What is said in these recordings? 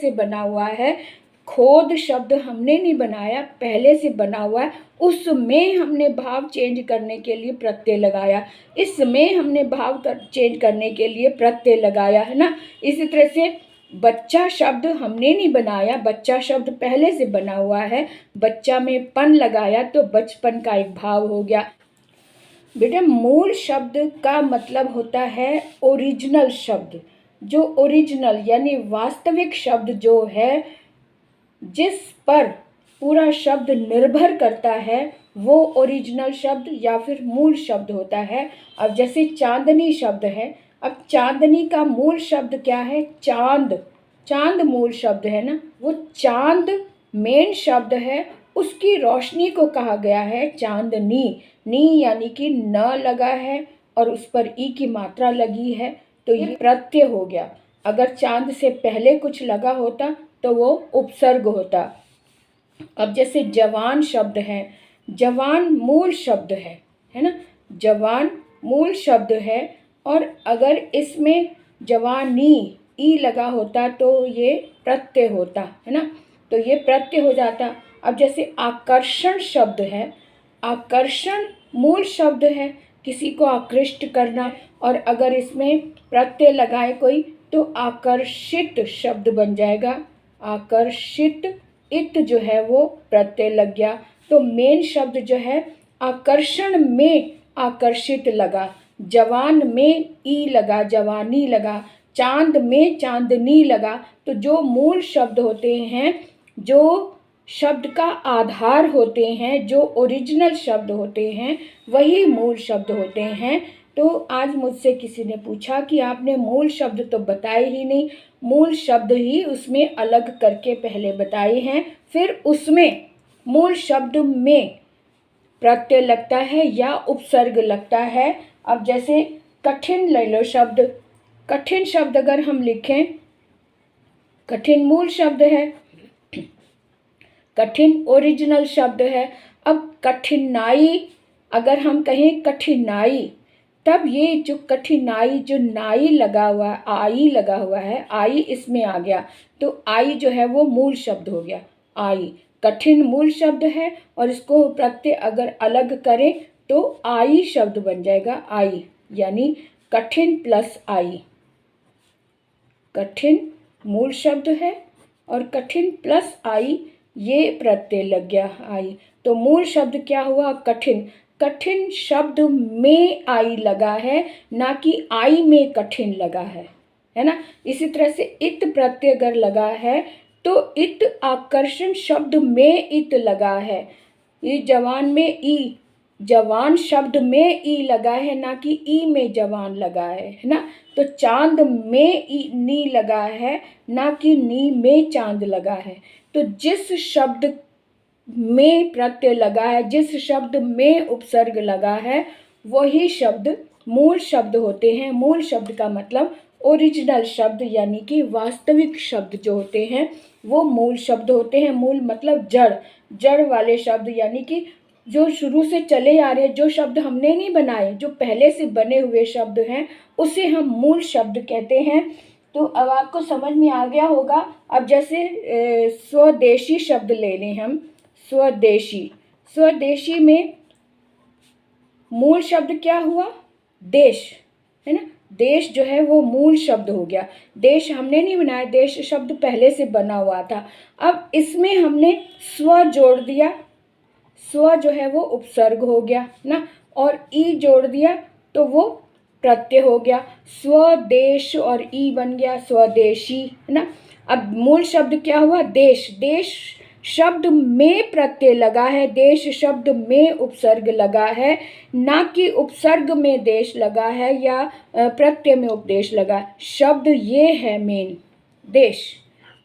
से बना हुआ है। खोद शब्द हमने नहीं बनाया, पहले से बना हुआ है। उसमें हमने भाव चेंज करने के लिए प्रत्यय लगाया, इसमें हमने भाव चेंज करने के लिए प्रत्यय लगाया, है ना। इसी तरह से बच्चा शब्द हमने नहीं बनाया, बच्चा शब्द पहले से बना हुआ है। बच्चा में पन लगाया तो बचपन का एक भाव हो गया। बेटा मूल शब्द का मतलब होता है ओरिजिनल शब्द। जो ओरिजिनल यानी वास्तविक शब्द जो है, जिस पर पूरा शब्द निर्भर करता है, वो ओरिजिनल शब्द या फिर मूल शब्द होता है। अब जैसे चांदनी शब्द है, अब चांदनी का मूल शब्द क्या है? चांद। चांद मूल शब्द है ना, वो चांद मेन शब्द है, उसकी रोशनी को कहा गया है चांदनी। नी यानी कि न लगा है और उस पर ई की मात्रा लगी है, तो ये प्रत्यय हो गया। अगर चांद से पहले कुछ लगा होता तो वो उपसर्ग होता। अब जैसे जवान शब्द है, जवान मूल शब्द है ना, जवान मूल शब्द है, और अगर इसमें जवानी ई लगा होता तो ये प्रत्यय होता, है ना, तो ये प्रत्यय हो जाता। अब जैसे आकर्षण शब्द है, आकर्षण मूल शब्द है, किसी को आकृष्ट करना, और अगर इसमें प्रत्यय लगाए कोई तो आकर्षित शब्द बन जाएगा। आकर्षित, इत जो है वो प्रत्यय लग गया। तो मेन शब्द जो है आकर्षण में आकर्षित लगा, जवान में ई लगा, जवानी लगा, चांद में चांदनी लगा। तो जो मूल शब्द होते हैं, जो शब्द का आधार होते हैं, जो ओरिजिनल शब्द होते हैं, वही मूल शब्द होते हैं। तो आज मुझसे किसी ने पूछा कि आपने मूल शब्द तो बताए ही नहीं, मूल शब्द ही उसमें अलग करके पहले बताए हैं, फिर उसमें मूल शब्द में प्रत्यय लगता है या उपसर्ग लगता है। अब जैसे कठिन ले लो शब्द, कठिन शब्द अगर हम लिखें, कठिन मूल शब्द है, कठिन ओरिजिनल शब्द है। अब कठिनाई अगर हम कहें कठिनाई, तब ये जो कठिनाई, जो नाई लगा हुआ है, आई लगा हुआ है, आई इसमें आ गया, तो आई जो है वो मूल शब्द हो गया। आई कठिन मूल शब्द है, और इसको प्रत्यय अगर अलग करें तो आई शब्द बन जाएगा। आई यानी कठिन प्लस आई, कठिन मूल शब्द है और कठिन प्लस आई, ये प्रत्यय लग गया आई। तो मूल शब्द क्या हुआ? कठिन। कठिन शब्द में आई लगा है, ना कि आई में कठिन लगा है ना। इसी तरह से इत प्रत्यय अगर लगा है तो इत आकर्षण शब्द में इत लगा है। ये जवान में ई, जवान शब्द में ई लगा है, ना कि ई में जवान लगा है ना। तो चांद में ई नी लगा है, ना कि नी में चांद लगा है। तो जिस शब्द में प्रत्यय लगा है, जिस शब्द में उपसर्ग लगा है, वही शब्द मूल शब्द होते हैं। मूल शब्द का मतलब ओरिजिनल शब्द, यानी कि वास्तविक शब्द जो होते हैं वो मूल शब्द होते हैं। मूल मतलब जड़, जड़ वाले शब्द, यानी कि जो शुरू से चले आ रहे, जो शब्द हमने नहीं बनाए, जो पहले से बने हुए शब्द हैं, उसे हम मूल शब्द कहते हैं। तो अब आपको समझ में आ गया होगा। अब जैसे स्वदेशी शब्द ले लें हम, स्वदेशी। स्वदेशी में मूल शब्द क्या हुआ? देश, है ना। देश जो है वो मूल शब्द हो गया। देश हमने नहीं बनाया, देश शब्द पहले से बना हुआ था। अब इसमें हमने स्व जोड़ दिया, स्व जो है वो उपसर्ग हो गया ना, और ई जोड़ दिया तो वो प्रत्यय हो गया। स्वदेश और ई बन गया स्वदेशी, है ना। अब मूल शब्द क्या हुआ? देश। देश शब्द में प्रत्यय लगा है, देश शब्द में उपसर्ग लगा है, ना कि उपसर्ग में देश लगा है या प्रत्यय में उपदेश लगा है। शब्द ये है मेन, देश,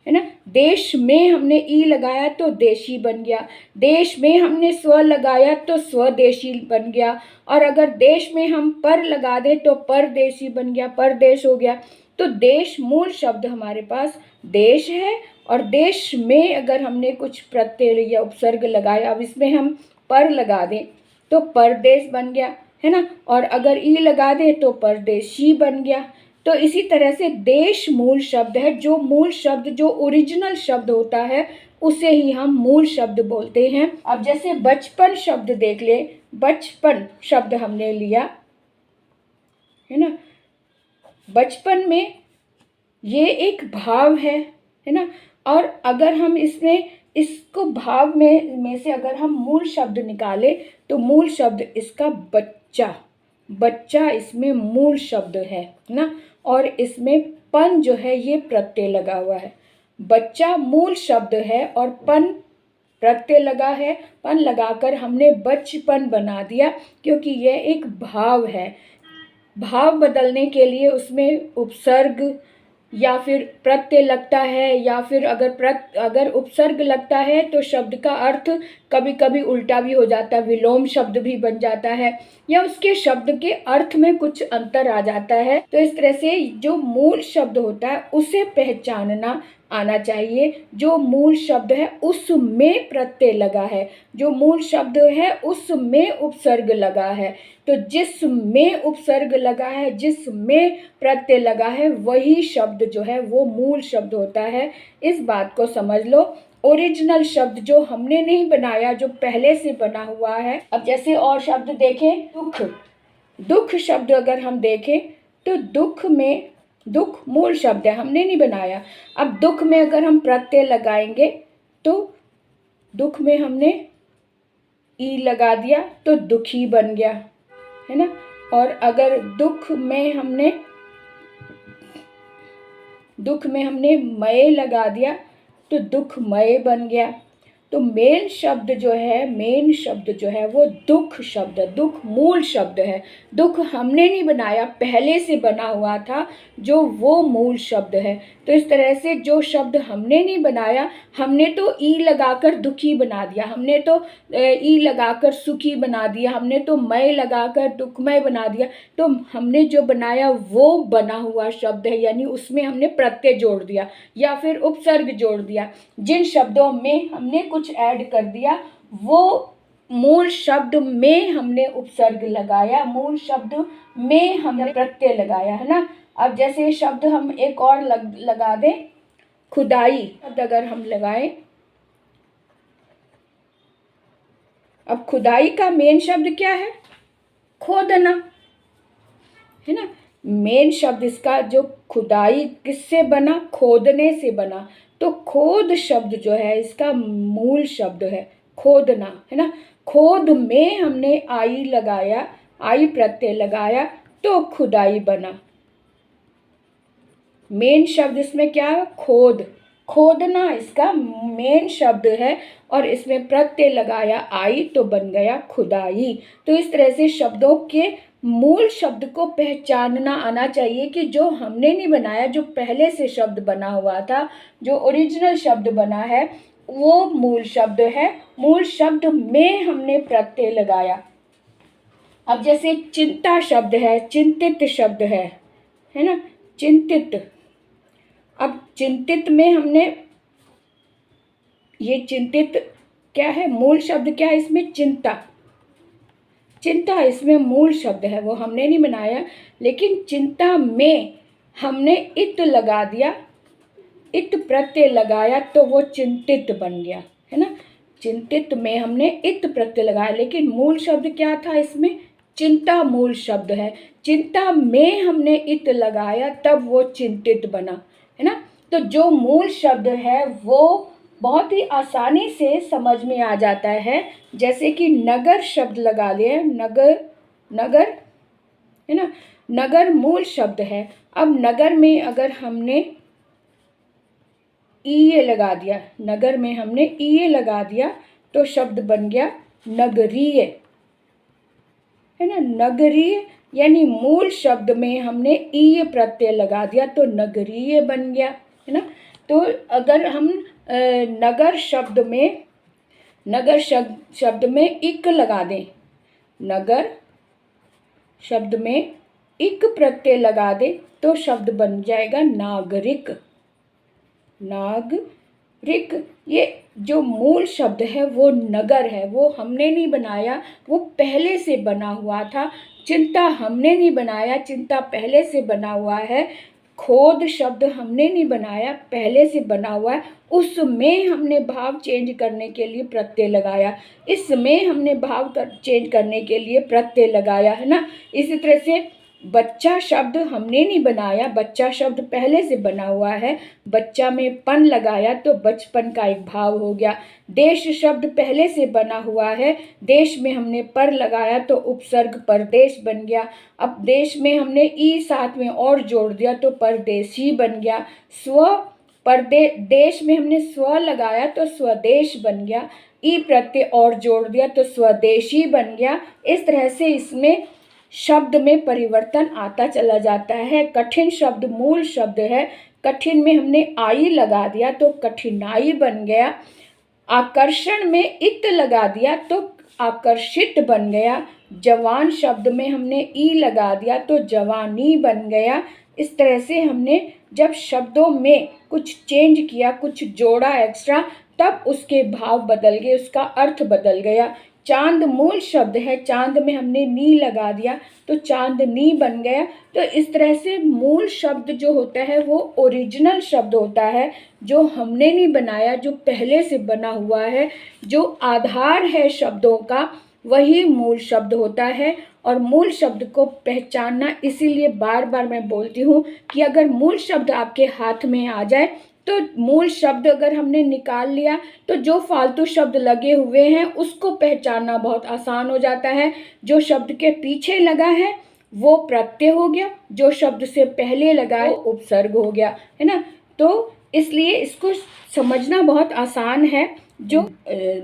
है ना। देश में हमने ई लगाया तो देशी बन गया, देश में हमने स्व लगाया तो स्वदेशी बन गया, और अगर देश में हम पर लगा दे तो परदेशी बन गया, परदेश हो गया। तो देश मूल शब्द हमारे पास देश है, और देश में अगर हमने कुछ प्रत्यय या उपसर्ग लगाया, अब इसमें हम पर लगा दें तो परदेश बन गया, है ना। और अगर ई लगा दे तो परदेशी बन गया। तो इसी तरह से देश मूल शब्द है, जो मूल शब्द जो ओरिजिनल शब्द होता है उसे ही हम मूल शब्द बोलते हैं। अब जैसे बचपन शब्द देख ले, बचपन शब्द हमने लिया है ना, बचपन में ये एक भाव है ना, और अगर हम इसमें इसको भाव में से अगर हम मूल शब्द निकाले तो मूल शब्द इसका बच्चा, बच्चा इसमें मूल शब्द है ना, और इसमें पन जो है ये प्रत्यय लगा हुआ है। बच्चा मूल शब्द है और पन प्रत्यय लगा है, पन लगाकर हमने बचपन बना दिया, क्योंकि यह एक भाव है। भाव बदलने के लिए उसमें उपसर्ग या फिर प्रत्यय लगता है, या फिर अगर उपसर्ग लगता है तो शब्द का अर्थ कभी कभी उल्टा भी हो जाता है, विलोम शब्द भी बन जाता है, या उसके शब्द के अर्थ में कुछ अंतर आ जाता है। तो इस तरह से जो मूल शब्द होता है उसे पहचानना आना चाहिए। जो मूल शब्द है उसमें प्रत्यय लगा है, जो मूल शब्द है उसमें उपसर्ग लगा है, तो जिसमें उपसर्ग लगा है, जिसमें प्रत्यय लगा है, वही शब्द जो है वो मूल शब्द होता है। इस बात को समझ लो। ओरिजिनल शब्द जो हमने नहीं बनाया, जो पहले से बना हुआ है। अब जैसे और शब्द देखें, दुख, दुख शब्द अगर हम देखें तो दुख में, दुख मूल शब्द है, हमने नहीं बनाया। अब दुख में अगर हम प्रत्यय लगाएंगे तो दुख में हमने ई लगा दिया तो दुखी बन गया, है ना। और अगर दुख में हमने मय लगा दिया तो दुखमय बन गया। तो मेन शब्द जो है, मेन शब्द जो है वो दुख शब्द है, दुख मूल शब्द है। दुख हमने नहीं बनाया, पहले से बना हुआ था जो वो मूल शब्द है। तो इस तरह से जो शब्द हमने नहीं बनाया, हमने तो ई लगाकर दुखी बना दिया, हमने तो ई लगाकर सुखी बना दिया, हमने तो मय लगाकर दुखमय बना दिया। तो हमने जो बनाया वो बना हुआ शब्द है, यानी उसमें हमने प्रत्यय जोड़ दिया या फिर उपसर्ग जोड़ दिया। जिन शब्दों में हमने कुछ ऐड कर दिया वो मूल शब्द में हमने उपसर्ग लगाया, मूल शब्द में हमने प्रत्यय लगाया, है ना। अब जैसे शब्द हम एक और लगा दें, खुदाई शब्द अगर हम लगाएं, अब खुदाई का मेन शब्द क्या है? खोदना, है ना। मेन शब्द इसका जो खुदाई किससे बना? खोदने से बना। तो खोद शब्द जो है इसका मूल शब्द है खोदना, है ना। खोद में हमने आई लगाया, आई प्रत्यय लगाया तो खुदाई बना। मेन शब्द इसमें क्या है? खोद, खोदना इसका मेन शब्द है, और इसमें प्रत्यय लगाया आई तो बन गया खुदाई। तो इस तरह से शब्दों के मूल शब्द को पहचानना आना चाहिए कि जो हमने नहीं बनाया, जो पहले से शब्द बना हुआ था, जो ओरिजिनल शब्द बना है वो मूल शब्द है। मूल शब्द में हमने प्रत्यय लगाया। अब जैसे चिंता शब्द है, चिंतित शब्द है ना, चिंतित। अब चिंतित में हमने, ये चिंतित क्या है? मूल शब्द क्या है इसमें? चिंता, चिंता इसमें मूल शब्द है, वो हमने नहीं बनाया। लेकिन चिंता में हमने इत लगा दिया, इत प्रत्यय लगाया तो वो चिंतित बन गया, है ना। चिंतित में हमने इत प्रत्यय लगाया, लेकिन मूल शब्द क्या था इसमें? चिंता मूल शब्द है। चिंता में हमने इत लगाया तब वो चिंतित बना, है ना। तो जो मूल शब्द है वो बहुत ही आसानी से समझ में आ जाता है। जैसे कि नगर शब्द लगा लिया, नगर, नगर, है ना। नगर मूल शब्द है। अब नगर में अगर हमने ईए लगा दिया, नगर में हमने ईए लगा दिया तो शब्द बन गया नगरीय, है ना। नगरीय यानी मूल शब्द में हमने ईए प्रत्यय लगा दिया तो नगरीय बन गया, है ना। तो अगर हम नगर शब्द में, नगर शब्द में इक लगा दें, नगर शब्द में इक प्रत्यय लगा दें तो शब्द बन जाएगा नागरिक, नागरिक, ऋक, ये जो मूल शब्द है वो नगर है, वो हमने नहीं बनाया, वो पहले से बना हुआ था। चिंता हमने नहीं बनाया, चिंता पहले से बना हुआ है। खोद शब्द हमने नहीं बनाया, पहले से बना हुआ है। उसमें हमने भाव चेंज करने के लिए प्रत्यय लगाया, इसमें हमने भाव चेंज करने के लिए प्रत्यय लगाया, है ना। इसी तरह से बच्चा शब्द हमने नहीं बनाया, बच्चा शब्द पहले से बना हुआ है। बच्चा में पन लगाया तो बचपन का एक भाव हो गया। देश शब्द पहले से बना हुआ है, देश में हमने पर लगाया तो उपसर्ग परदेश बन गया। अब देश में हमने ई साथ में और जोड़ दिया तो परदेशी बन गया। देश में हमने स्व लगाया तो स्वदेश बन गया। ई प्रत्यय और जोड़ दिया तो स्वदेशी बन गया। इस तरह से इसमें शब्द में परिवर्तन आता चला जाता है। कठिन शब्द मूल शब्द है, कठिन में हमने आई लगा दिया तो कठिनाई बन गया। आकर्षण में इत लगा दिया तो आकर्षित बन गया। जवान शब्द में हमने ई लगा दिया तो जवानी बन गया। इस तरह से हमने जब शब्दों में कुछ चेंज किया, कुछ जोड़ा एक्स्ट्रा, तब उसके भाव बदल गए, उसका अर्थ बदल गया। चांद मूल शब्द है, चांद में हमने नी लगा दिया तो चांदनी बन गया। तो इस तरह से मूल शब्द जो होता है वो ओरिजिनल शब्द होता है, जो हमने नहीं बनाया, जो पहले से बना हुआ है, जो आधार है शब्दों का, वही मूल शब्द होता है। और मूल शब्द को पहचानना, इसीलिए बार बार मैं बोलती हूँ कि अगर मूल शब्द आपके हाथ में आ जाए तो मूल शब्द अगर हमने निकाल लिया तो जो फालतू शब्द लगे हुए हैं उसको पहचानना बहुत आसान हो जाता है। जो शब्द के पीछे लगा है वो प्रत्यय हो गया, जो शब्द से पहले लगा है वो उपसर्ग हो गया, है ना। तो इसलिए इसको समझना बहुत आसान है। जो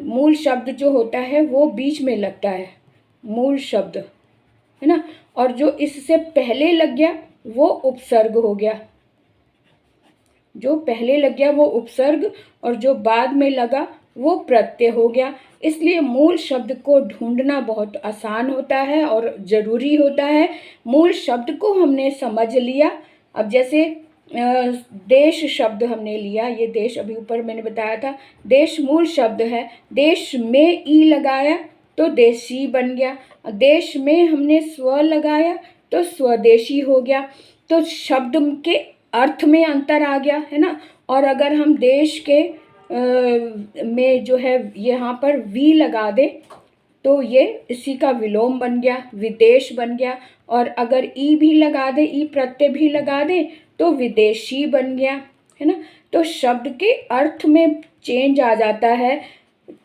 मूल शब्द जो होता है वो बीच में लगता है, मूल शब्द, है ना। और जो इससे पहले लग गया वो उपसर्ग हो गया, जो पहले लग गया वो उपसर्ग, और जो बाद में लगा वो प्रत्यय हो गया। इसलिए मूल शब्द को ढूंढना बहुत आसान होता है और ज़रूरी होता है। मूल शब्द को हमने समझ लिया। अब जैसे देश शब्द हमने लिया, ये देश अभी ऊपर मैंने बताया था, देश मूल शब्द है। देश में ई लगाया तो देशी बन गया। देश में हमने स्व लगाया तो स्वदेशी हो गया। तो शब्द के अर्थ में अंतर आ गया, है ना। और अगर हम देश के में जो है यहाँ पर वी लगा दें तो ये इसी का विलोम बन गया, विदेश बन गया। और अगर ई भी लगा दे, ई प्रत्यय भी लगा दे तो विदेशी बन गया, है ना। तो शब्द के अर्थ में चेंज आ जाता है।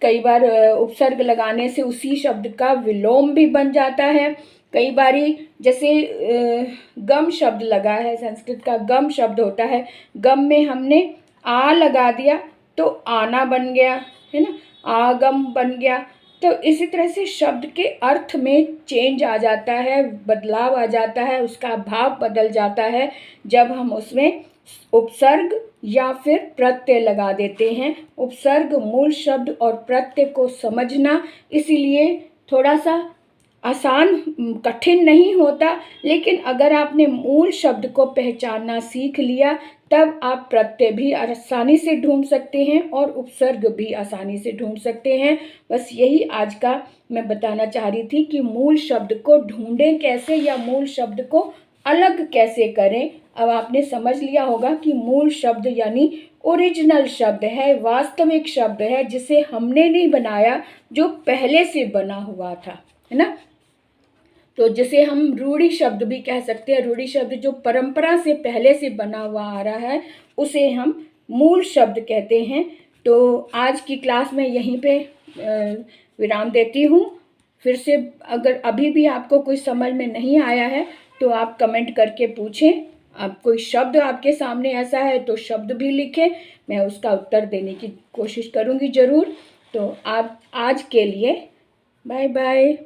कई बार उपसर्ग लगाने से उसी शब्द का विलोम भी बन जाता है। कई बारी जैसे गम शब्द लगा है, संस्कृत का गम शब्द होता है, गम में हमने आ लगा दिया तो आना बन गया, है ना, आगम बन गया। तो इसी तरह से शब्द के अर्थ में चेंज आ जाता है, बदलाव आ जाता है, उसका भाव बदल जाता है जब हम उसमें उपसर्ग या फिर प्रत्यय लगा देते हैं। उपसर्ग मूल शब्द और प्रत्यय को समझना इसीलिए थोड़ा सा आसान, कठिन नहीं होता, लेकिन अगर आपने मूल शब्द को पहचानना सीख लिया तब आप प्रत्यय भी आसानी से ढूंढ सकते हैं और उपसर्ग भी आसानी से ढूंढ सकते हैं। बस यही आज का मैं बताना चाह रही थी कि मूल शब्द को ढूंढें कैसे, या मूल शब्द को अलग कैसे करें। अब आपने समझ लिया होगा कि मूल शब्द यानी ओरिजिनल शब्द है, वास्तविक शब्द है, जिसे हमने नहीं बनाया, जो पहले से बना हुआ था, है ना। तो जिसे हम रूढ़ी शब्द भी कह सकते हैं, रूढ़ी शब्द जो परंपरा से पहले से बना हुआ आ रहा है उसे हम मूल शब्द कहते हैं। तो आज की क्लास में यहीं पे विराम देती हूँ। फिर से अगर अभी भी आपको कोई समझ में नहीं आया है तो आप कमेंट करके पूछें। आप कोई शब्द आपके सामने ऐसा है तो शब्द भी लिखें, मैं उसका उत्तर देने की कोशिश करूँगी ज़रूर। तो आप आज के लिए बाय बाय।